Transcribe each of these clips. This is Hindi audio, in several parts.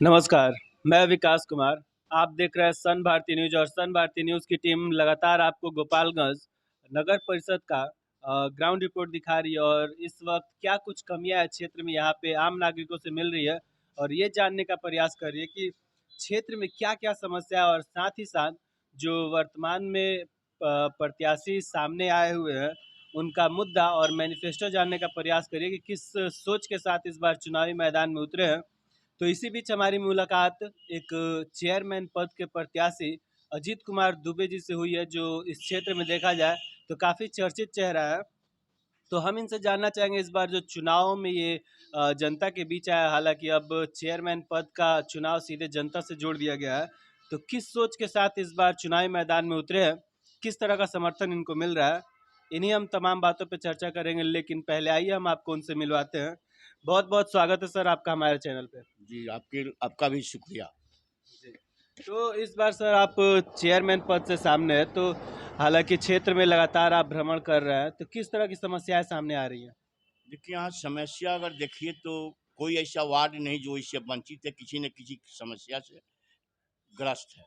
नमस्कार, मैं विकास कुमार। आप देख रहे हैं सन भारती न्यूज़ और सन भारती न्यूज़ की टीम लगातार आपको गोपालगंज नगर परिषद का ग्राउंड रिपोर्ट दिखा रही है और इस वक्त क्या कुछ कमियां है क्षेत्र में यहाँ पे आम नागरिकों से मिल रही है और ये जानने का प्रयास कर रही है कि क्षेत्र में क्या-क्या समस्या है और साथ ही साथ जो वर्तमान में प्रत्याशी सामने आए हुए हैं, उनका मुद्दा और मैनिफेस्टो जानने का प्रयास करिए कि किस सोच के साथ इस बार चुनावी मैदान में उतरे हैं। तो इसी बीच हमारी मुलाकात एक चेयरमैन पद के प्रत्याशी अजीत कुमार दुबे जी से हुई है, जो इस क्षेत्र में देखा जाए तो काफ़ी चर्चित चेहरा है। तो हम इनसे जानना चाहेंगे इस बार जो चुनाव में ये जनता के बीच आया, हालांकि अब चेयरमैन पद का चुनाव सीधे जनता से जोड़ दिया गया है, तो किस सोच के साथ इस बार चुनावी मैदान में उतरे हैं, किस तरह का समर्थन इनको मिल रहा है, इन्हीं हम तमाम बातों पर चर्चा करेंगे। लेकिन पहले आइए हम आपको उनसे मिलवाते हैं। बहुत बहुत स्वागत है सर आपका हमारे चैनल पे। जी, आपका भी शुक्रिया। तो इस बार सर आप चेयरमैन पद से सामने है, तो हालांकि क्षेत्र में लगातार आप भ्रमण कर रहे हैं, तो किस तरह की समस्याएं सामने आ रही हैं? देखिए, यहाँ समस्या अगर देखिए तो कोई ऐसा वार्ड नहीं जो इससे वंचित है, किसी न किसी समस्या से ग्रस्त है।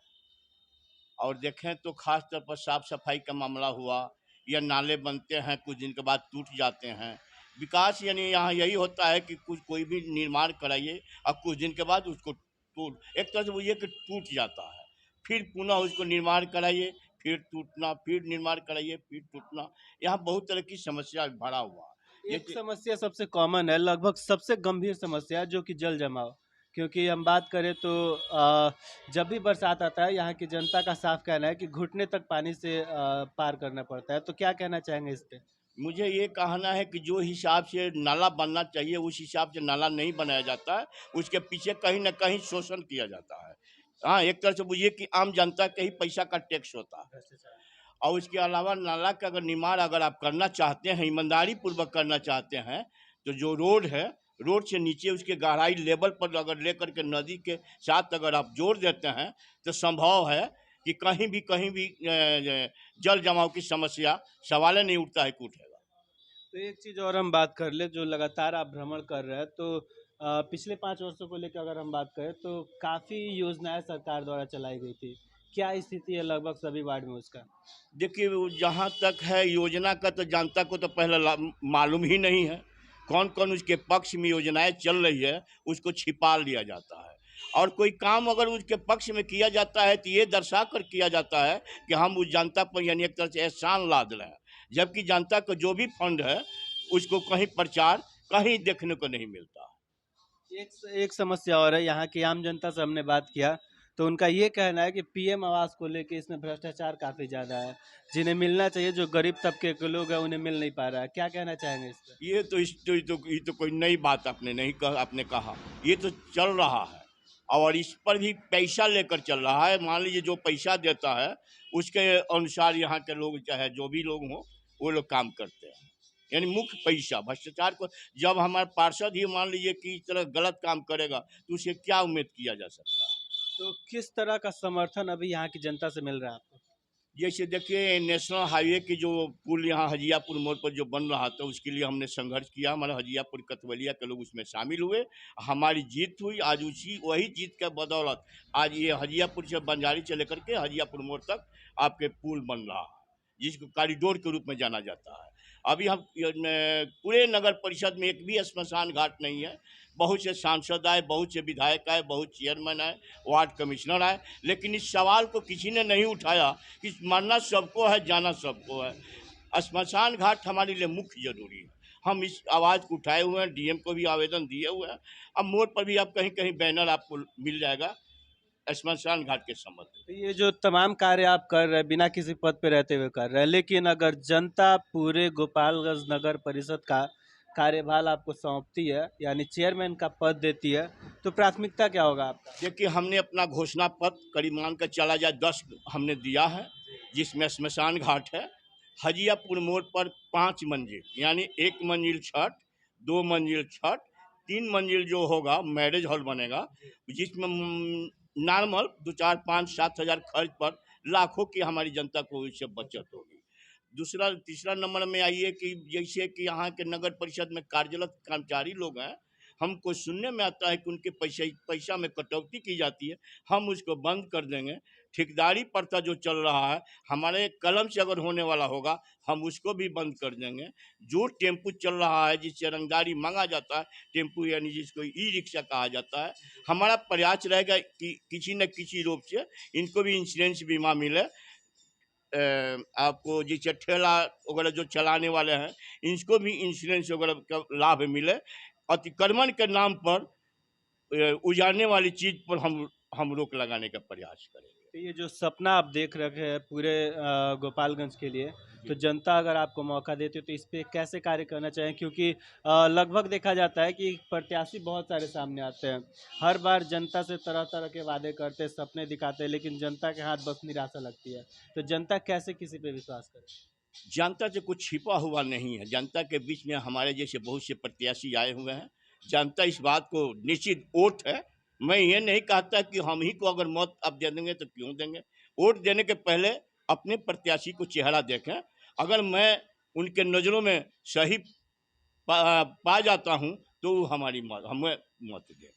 और देखें तो खास तौर पर साफ सफाई का मामला हुआ या नाले बनते हैं कुछ दिन के बाद टूट जाते हैं। विकास यानी यहाँ यही होता है कि कोई भी निर्माण कराइए और कुछ दिन के बाद उसको टूट एक तरह से वो ये कि टूट जाता है, फिर पुनः उसको निर्माण कराइए, फिर टूटना, फिर निर्माण कराइए, फिर टूटना। यहाँ बहुत तरह की समस्या भरा हुआ है। एक जैसे समस्या सबसे कॉमन है, लगभग सबसे गंभीर समस्या है, जो कि जल जमाव। क्योंकि हम बात करें तो जब भी बरसात आता है, यहाँ की जनता का साफ कहना है कि घुटने तक पानी से पार करना पड़ता है। तो क्या कहना चाहेंगे इस पे? मुझे ये कहना है कि जो हिसाब से नाला बनना चाहिए उस हिसाब से नाला नहीं बनाया जाता है, उसके पीछे कहीं ना कहीं शोषण किया जाता है। हाँ, एक तरह से बुझिए कि आम जनता के ही पैसा का टैक्स होता है। और उसके अलावा नाला का अगर निर्माण अगर आप करना चाहते हैं, ईमानदारी पूर्वक करना चाहते हैं, तो जो रोड है, रोड से नीचे उसके गहराई लेवल पर अगर लेकर के नदी के साथ अगर आप जोड़ देते हैं, तो संभव है कि कहीं भी जल जमाव की समस्या सवाल नहीं उठता है कि उठेगा। तो एक चीज़ और हम बात कर ले, जो लगातार आप भ्रमण कर रहे हैं, तो पिछले 5 वर्षों को लेकर अगर हम बात करें तो काफ़ी योजनाएं सरकार द्वारा चलाई गई थी। क्या स्थिति है लगभग सभी वार्ड में उसका? देखिए, वो जहाँ तक है योजना का तो जनता को तो पहले मालूम ही नहीं है। कौन कौन उसके पक्ष में योजनाएं चल रही है उसको छिपा लिया जाता है। और कोई काम अगर उसके पक्ष में किया जाता है तो ये दर्शा कर किया जाता है कि हम उस जनता पर यानी एक तरह से एहसान लाद रहे हैं, जबकि जनता को जो भी फंड है उसको कहीं प्रचार कहीं देखने को नहीं मिलता। एक समस्या और है, यहाँ की आम जनता से हमने बात किया, तो उनका ये कहना है कि पीएम आवास को लेके इसमें भ्रष्टाचार काफ़ी ज़्यादा है। जिन्हें मिलना चाहिए, जो गरीब तबके के लोग हैं, उन्हें मिल नहीं पा रहा है। क्या कहना चाहेंगे इस पे? ये तो कोई नई बात आपने कहा, ये तो चल रहा है और इस पर भी पैसा लेकर चल रहा है। मान लीजिए जो पैसा देता है उसके अनुसार यहाँ के लोग चाहे जो भी लोग हों वो लोग काम करते हैं। यानी मुख्य पैसा भ्रष्टाचार को जब हमारे पार्षद ही मान लीजिए कि इस तरह गलत काम करेगा तो उसे क्या उम्मीद किया जा सकता है। तो किस तरह का समर्थन अभी यहाँ की जनता से मिल रहा है आपको? जैसे देखिए, नेशनल हाईवे की जो पुल यहाँ हजियापुर मोड़ पर जो बन रहा था उसके लिए हमने संघर्ष किया। हमारे हजियापुर कतवलिया के लोग उसमें शामिल हुए, हमारी जीत हुई। आज उसी वही जीत के बदौलत आज ये हजियापुर से बंजारी से लेकर के हजियापुर मोड़ तक आपके पुल बन रहा है, जिसको कॉरिडोर के रूप में जाना जाता है। अभी हम पूरे नगर परिषद में एक भी श्मशान घाट नहीं है। बहुत से सांसद आए, बहुत से विधायक आए, बहुत चेयरमैन आए, वार्ड कमिश्नर आए, लेकिन इस सवाल को किसी ने नहीं उठाया कि मरना सबको है, जाना सबको है। श्मशान घाट हमारे लिए मुख्य जरूरी है। हम इस आवाज़ को उठाए हुए हैं, डीएम को भी आवेदन दिए हुए हैं। अब मोड़ पर भी आप कहीं कहीं बैनर आपको मिल जाएगा श्मशान घाट के संबंध में। तो ये जो तमाम कार्य आप कर रहे हैं, बिना किसी पद पे रहते हुए कर रहे हैं, लेकिन अगर जनता पूरे गोपालगंज नगर परिषद का कार्यभार आपको सौंपती है, यानी चेयरमैन का पद देती है, तो प्राथमिकता क्या होगा आपका? देखिए, हमने अपना घोषणा पत्र करीब मान कर चला जाए 10 हमने दिया है, जिसमें श्मशान घाट है। हजियापुर मोड़ पर 5 मंजिल यानी 1 मंजिल छत, 2 मंजिल छत, 3 मंजिल जो होगा मैरिज हॉल बनेगा, जिसमें नॉर्मल 2 4 5 7 हज़ार खर्च पर लाखों की हमारी जनता को इससे बचत होगी। दूसरा तीसरा नंबर में आइए कि जैसे कि यहाँ के नगर परिषद में कार्यरत कर्मचारी लोग हैं, हमको सुनने में आता है कि उनके पैसा में कटौती की जाती है, हम उसको बंद कर देंगे। ठेकेदारी प्रथा जो चल रहा है, हमारे कलम से अगर होने वाला होगा, हम उसको भी बंद कर देंगे। जो टेम्पू चल रहा है, जिससे रंगदारी मांगा जाता है, टेम्पू यानी जिसको ई रिक्शा कहा जाता है, हमारा प्रयास रहेगा कि किसी न किसी रूप से इनको भी इंश्योरेंस बीमा मिले। आपको जैसे ठेला वगैरह जो चलाने वाले हैं, इनको भी इंश्योरेंस वगैरह का लाभ मिले। अतिक्रमण के नाम पर उजाड़ने वाली चीज पर हम रोक लगाने का प्रयास करेंगे। तो ये जो सपना आप देख रखे हैं पूरे गोपालगंज के लिए, तो जनता अगर आपको मौका देती है तो इस पे कैसे कार्य करना चाहिए? क्योंकि लगभग देखा जाता है कि प्रत्याशी बहुत सारे सामने आते हैं, हर बार जनता से तरह तरह के वादे करते हैं, सपने दिखाते हैं, लेकिन जनता के हाथ बस निराशा लगती है। तो जनता कैसे किसी पे विश्वास करे? जनता से कुछ छिपा हुआ नहीं है। जनता के बीच में हमारे जैसे बहुत से प्रत्याशी आए हुए हैं। जनता इस बात को निश्चित वोट है। मैं ये नहीं कहता कि हम ही को अगर मत अब दे देंगे तो क्यों देंगे। वोट देने के पहले अपने प्रत्याशी को चेहरा देखें। अगर मैं उनके नज़रों में सही पा जाता हूँ तो हमारी हमें मत दें।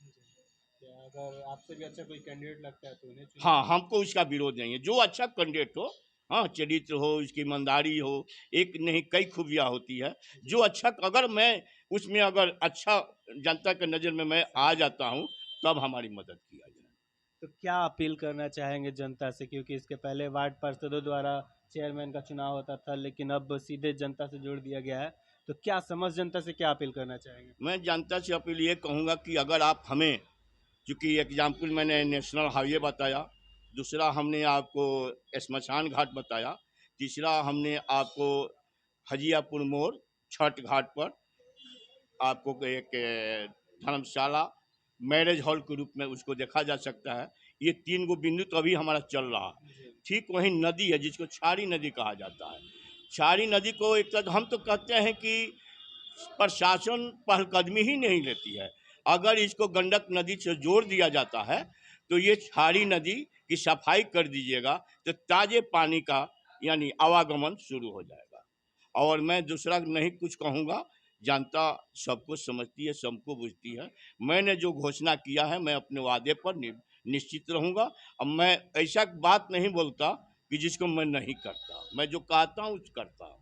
अगर आपसे भी अच्छा कोई कैंडिडेट लगता है तो उन्हें चुनें। हाँ, हमको उसका विरोध नहीं है। जो अच्छा कैंडिडेट हो, हाँ, चरित्र हो, उसकी ईमानदारी हो, एक नहीं कई खूबियाँ होती है। जो अच्छा अगर मैं उसमें अगर अच्छा जनता के नज़र में मैं आ जाता हूँ, तब हमारी मदद किया जाए। तो क्या अपील करना चाहेंगे जनता से? क्योंकि इसके पहले वार्ड पार्षदों द्वारा चेयरमैन का चुनाव होता था, लेकिन अब सीधे जनता से जोड़ दिया गया है। तो क्या समझ जनता से क्या अपील करना चाहेंगे? मैं जनता से अपील ये कहूँगा कि अगर आप हमें, चूँकि एग्जाम्पल मैंने नेशनल हाईवे बताया, दूसरा हमने आपको श्मशान घाट बताया, तीसरा हमने आपको हजियापुर मोड़ छठ घाट पर आपको एक धर्मशाला मैरिज हॉल के रूप में उसको देखा जा सकता है। ये 3 गो बिंदु तो अभी हमारा चल रहा है। ठीक वहीं नदी है जिसको क्षारी नदी कहा जाता है। क्षारी नदी को एक तरह हम तो कहते हैं कि प्रशासन पहलकदमी ही नहीं लेती है। अगर इसको गंडक नदी से जोड़ दिया जाता है तो ये क्षारी नदी की सफाई कर दीजिएगा तो ताज़े पानी का यानी आवागमन शुरू हो जाएगा। और मैं दूसरा नहीं कुछ कहूँगा। जनता सबको समझती है, सबको बुझती है। मैंने जो घोषणा किया है, मैं अपने वादे पर निश्चित रहूँगा। अब मैं ऐसा बात नहीं बोलता कि जिसको मैं नहीं करता। मैं जो कहता हूँ करता हूँ।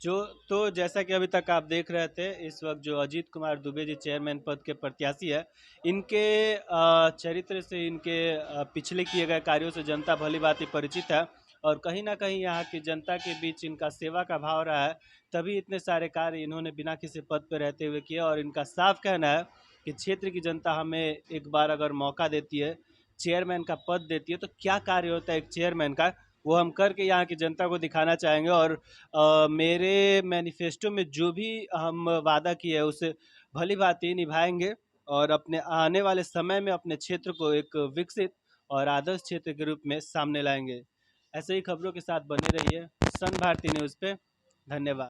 जो तो जैसा कि अभी तक आप देख रहे थे, इस वक्त जो अजीत कुमार दुबे जी चेयरमैन पद के प्रत्याशी है, इनके चरित्र से, इनके पिछले किए गए कार्यों से जनता भली भांति परिचित है, और कहीं ना कहीं यहाँ की जनता के बीच इनका सेवा का भाव रहा है, तभी इतने सारे कार्य इन्होंने बिना किसी पद पर रहते हुए किए। और इनका साफ कहना है कि क्षेत्र की जनता हमें एक बार अगर मौका देती है, चेयरमैन का पद देती है, तो क्या कार्य होता है एक चेयरमैन का, वो हम करके यहाँ की जनता को दिखाना चाहेंगे। और मेरे मैनिफेस्टो में जो भी हम वादा किए है उसे भली भांति निभाएंगे, और अपने आने वाले समय में अपने क्षेत्र को एक विकसित और आदर्श क्षेत्र के रूप में सामने लाएंगे। ऐसे ही खबरों के साथ बने रहिए सन भारती न्यूज़ पे। धन्यवाद।